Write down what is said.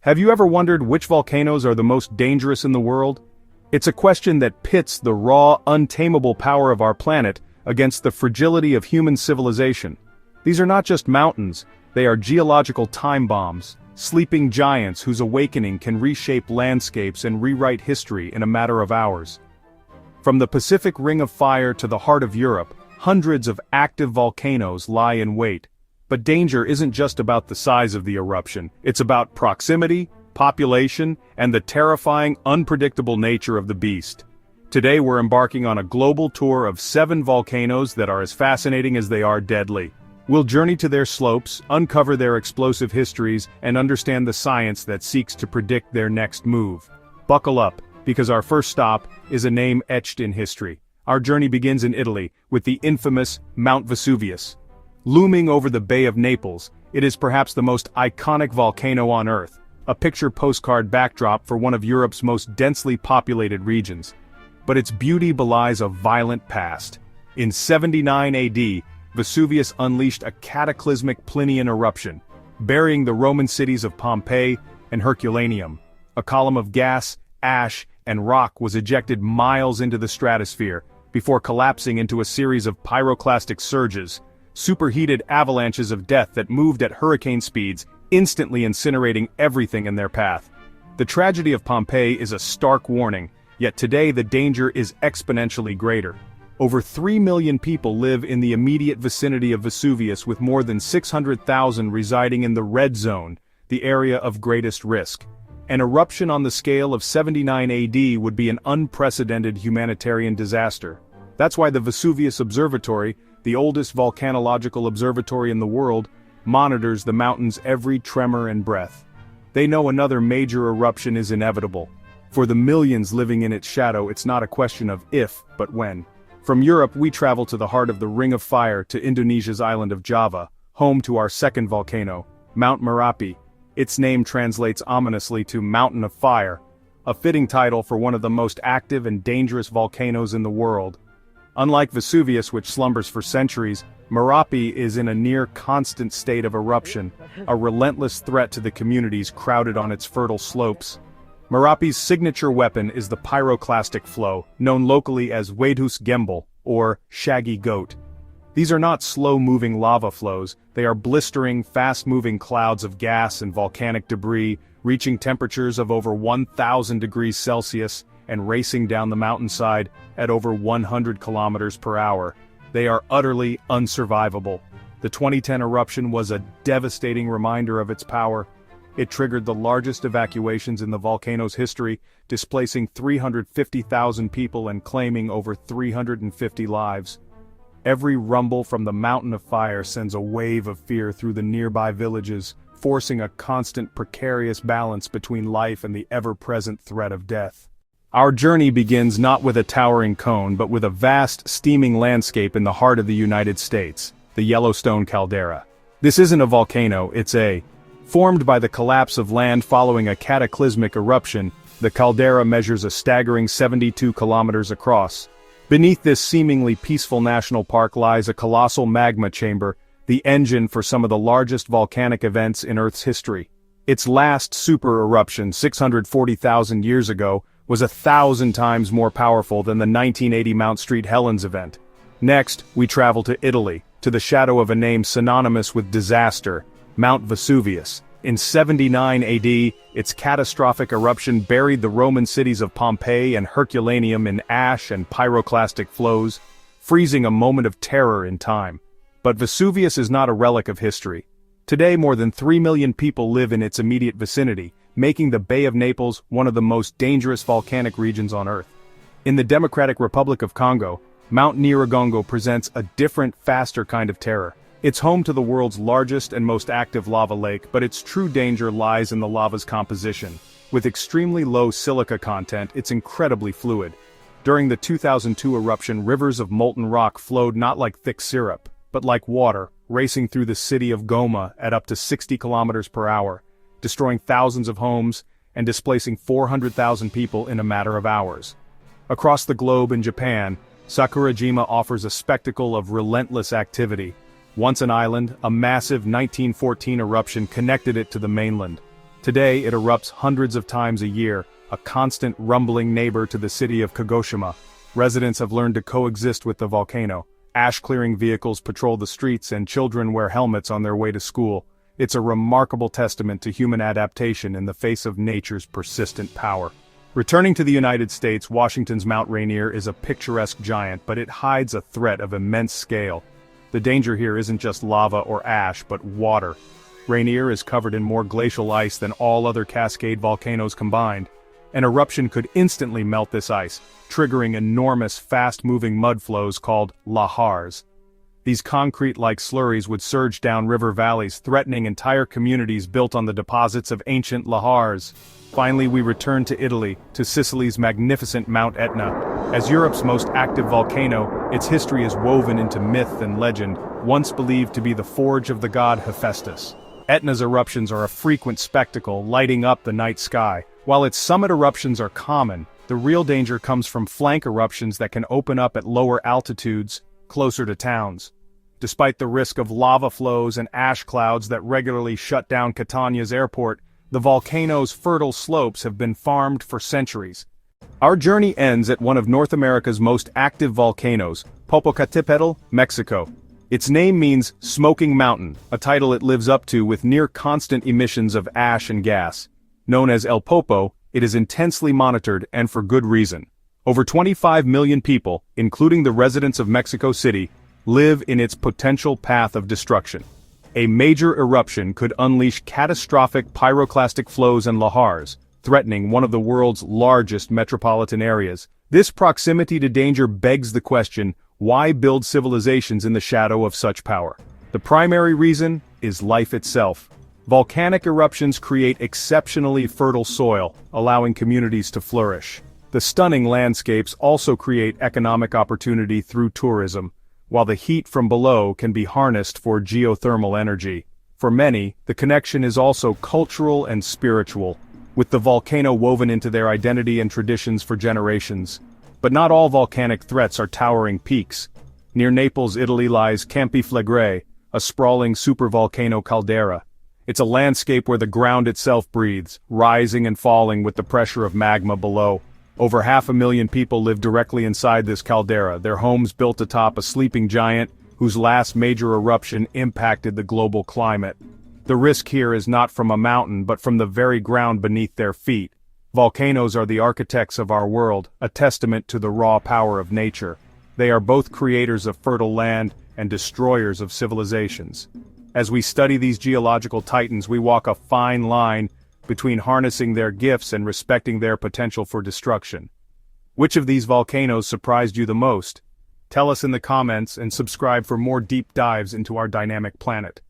Have you ever wondered which volcanoes are the most dangerous in the world? It's a question that pits the raw, untamable power of our planet against the fragility of human civilization. These are not just mountains, they are geological time bombs, sleeping giants whose awakening can reshape landscapes and rewrite history in a matter of hours. From the Pacific Ring of Fire to the heart of Europe, hundreds of active volcanoes lie in wait. But danger isn't just about the size of the eruption, it's about proximity, population, and the terrifying, unpredictable nature of the beast. Today we're embarking on a global tour of 7 volcanoes that are as fascinating as they are deadly. We'll journey to their slopes, uncover their explosive histories, and understand the science that seeks to predict their next move. Buckle up, because our first stop is a name etched in history. Our journey begins in Italy, with the infamous Mount Vesuvius. Looming over the Bay of Naples, it is perhaps the most iconic volcano on Earth, a picture postcard backdrop for one of Europe's most densely populated regions. But its beauty belies a violent past. In 79 AD, Vesuvius unleashed a cataclysmic Plinian eruption, burying the Roman cities of Pompeii and Herculaneum. A column of gas, ash, and rock was ejected miles into the stratosphere, before collapsing into a series of pyroclastic surges, superheated avalanches of death that moved at hurricane speeds, instantly incinerating everything in their path. The tragedy of Pompeii is a stark warning, yet today the danger is exponentially greater. Over 3 million people live in the immediate vicinity of Vesuvius, with more than 600,000 residing in the red zone, the area of greatest risk. An eruption on the scale of 79 AD would be an unprecedented humanitarian disaster. That's why the Vesuvius Observatory, the oldest volcanological observatory in the world, monitors the mountain's every tremor and breath. They know another major eruption is inevitable. For the millions living in its shadow, it's not a question of if, but when. From Europe we travel to the heart of the Ring of Fire to Indonesia's island of Java, home to our second volcano, Mount Merapi. Its name translates ominously to Mountain of Fire, a fitting title for one of the most active and dangerous volcanoes in the world. Unlike Vesuvius, which slumbers for centuries, Merapi is in a near-constant state of eruption, a relentless threat to the communities crowded on its fertile slopes. Merapi's signature weapon is the pyroclastic flow, known locally as Wedhus Gembel, or shaggy goat. These are not slow-moving lava flows, they are blistering, fast-moving clouds of gas and volcanic debris, reaching temperatures of over 1,000 degrees Celsius, and racing down the mountainside at over 100 kilometers per hour. They are utterly unsurvivable. The 2010 eruption was a devastating reminder of its power. It triggered the largest evacuations in the volcano's history, displacing 350,000 people and claiming over 350 lives. Every rumble from the Mountain of Fire sends a wave of fear through the nearby villages, forcing a constant precarious balance between life and the ever-present threat of death. Our journey begins not with a towering cone but with a vast, steaming landscape in the heart of the United States, the Yellowstone caldera. This isn't a volcano, formed by the collapse of land following a cataclysmic eruption. The caldera measures a staggering 72 kilometers across. Beneath this seemingly peaceful national park lies a colossal magma chamber, the engine for some of the largest volcanic events in Earth's history. Its last super eruption 640,000 years ago was 1,000 times more powerful than the 1980 Mount St. Helens event. Next, we travel to Italy, to the shadow of a name synonymous with disaster, Mount Vesuvius. In 79 AD, its catastrophic eruption buried the Roman cities of Pompeii and Herculaneum in ash and pyroclastic flows, freezing a moment of terror in time. But Vesuvius is not a relic of history. Today more than 3 million people live in its immediate vicinity, making the Bay of Naples one of the most dangerous volcanic regions on Earth. In the Democratic Republic of Congo, Mount Nyiragongo presents a different, faster kind of terror. It's home to the world's largest and most active lava lake, but its true danger lies in the lava's composition. With extremely low silica content, it's incredibly fluid. During the 2002 eruption, rivers of molten rock flowed not like thick syrup, but like water, racing through the city of Goma at up to 60 kilometers per hour, destroying thousands of homes and displacing 400,000 people in a matter of hours. Across the globe in Japan, Sakurajima offers a spectacle of relentless activity. Once an island, a massive 1914 eruption connected it to the mainland. Today, it erupts hundreds of times a year, a constant rumbling neighbor to the city of Kagoshima. Residents have learned to coexist with the volcano. Ash-clearing vehicles patrol the streets and children wear helmets on their way to school. It's a remarkable testament to human adaptation in the face of nature's persistent power. Returning to the United States, Washington's Mount Rainier is a picturesque giant, but it hides a threat of immense scale. The danger here isn't just lava or ash, but water. Rainier is covered in more glacial ice than all other Cascade volcanoes combined. An eruption could instantly melt this ice, triggering enormous fast-moving mud flows called lahars. These concrete-like slurries would surge down river valleys, threatening entire communities built on the deposits of ancient lahars. Finally, we return to Italy, to Sicily's magnificent Mount Etna. As Europe's most active volcano, its history is woven into myth and legend, once believed to be the forge of the god Hephaestus. Etna's eruptions are a frequent spectacle, lighting up the night sky. While its summit eruptions are common, the real danger comes from flank eruptions that can open up at lower altitudes, closer to towns. Despite the risk of lava flows and ash clouds that regularly shut down Catania's airport, the volcano's fertile slopes have been farmed for centuries. Our journey ends at one of North America's most active volcanoes, Popocatépetl, Mexico. Its name means smoking mountain, a title it lives up to with near-constant emissions of ash and gas. Known as El Popo, it is intensely monitored and for good reason. Over 25 million people, including the residents of Mexico City, live in its potential path of destruction. A major eruption could unleash catastrophic pyroclastic flows and lahars, threatening one of the world's largest metropolitan areas. This proximity to danger begs the question, why build civilizations in the shadow of such power? The primary reason is life itself. Volcanic eruptions create exceptionally fertile soil, allowing communities to flourish. The stunning landscapes also create economic opportunity through tourism, while the heat from below can be harnessed for geothermal energy. For many, the connection is also cultural and spiritual, with the volcano woven into their identity and traditions for generations. But not all volcanic threats are towering peaks. Near Naples, Italy lies Campi Flegrei, a sprawling supervolcano caldera. It's a landscape where the ground itself breathes, rising and falling with the pressure of magma below. Over 500,000 people live directly inside this caldera, their homes built atop a sleeping giant whose last major eruption impacted the global climate. The risk here is not from a mountain but from the very ground beneath their feet. Volcanoes are the architects of our world, a testament to the raw power of nature. They are both creators of fertile land and destroyers of civilizations. As we study these geological titans, we walk a fine line between harnessing their gifts and respecting their potential for destruction. Which of these volcanoes surprised you the most? Tell us in the comments and subscribe for more deep dives into our dynamic planet.